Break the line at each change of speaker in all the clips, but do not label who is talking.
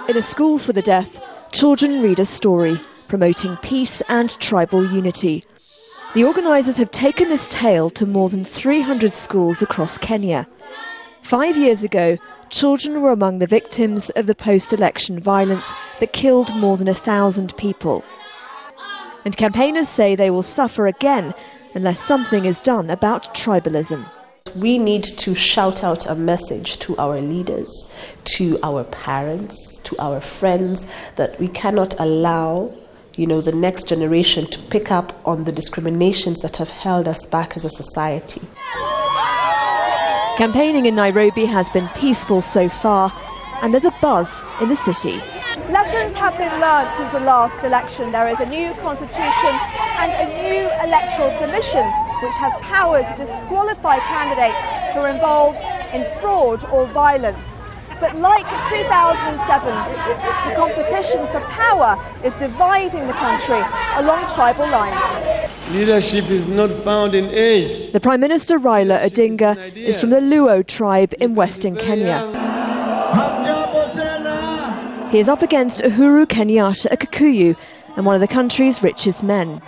In a school for the deaf, children read a story, promoting peace and tribal unity. The organisers have taken this tale to more than 300 schools across Kenya. 5 years ago, children were among the victims of the post-election violence that killed more than 1,000 people. And campaigners say they will suffer again unless something is done about tribalism.
We need to shout out a message to our leaders, to our parents, to our friends, that we cannot allow, the next generation to pick up on the discriminations that have held us back as a society.
Campaigning in Nairobi has been peaceful so far, and there's a buzz in the city.
Lessons have been learned since the last election. There is a new constitution and a new electoral commission which has powers to disqualify candidates who are involved in fraud or violence. But like 2007, the competition for power is dividing the country along tribal lines.
Leadership is not found in age.
The Prime Minister Raila Odinga is from the Luo tribe in Western Kenya. He is up against Uhuru Kenyata, a Kikuyu, and one of the country's richest men.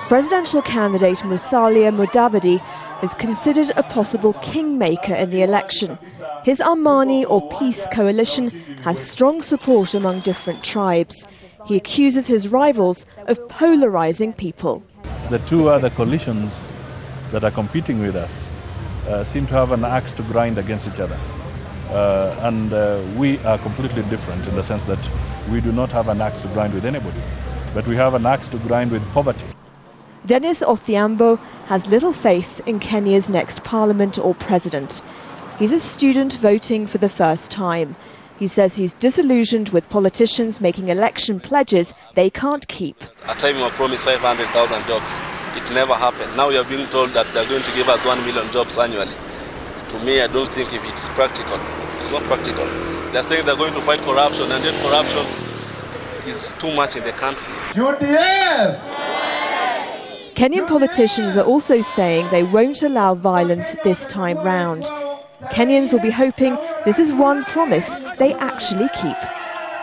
Presidential candidate Musalia Mudavadi is considered a possible kingmaker in the election. His Amani or Peace Coalition has strong support among different tribes. He accuses his rivals of polarising people.
The two other coalitions that are competing with us seem to have an axe to grind against each other. We are completely different in the sense that we do not have an axe to grind with anybody, but we have an axe to grind with poverty.
Dennis Othiambo has little faith in Kenya's next parliament or president. He's a student voting for the first time. He says he's disillusioned with politicians making election pledges they can't keep.
At time we were promised 500,000 jobs. It never happened. Now we are being told that they're going to give us 1 million jobs annually. To me, I don't think if it's practical. It's not practical. They're saying they're going to fight corruption, and then corruption is too much in the country.
UDF!
Kenyan politicians are also saying they won't allow violence this time round. Kenyans will be hoping this is one promise they actually keep.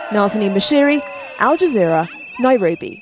Nazanine Moshiri, Al Jazeera, Nairobi.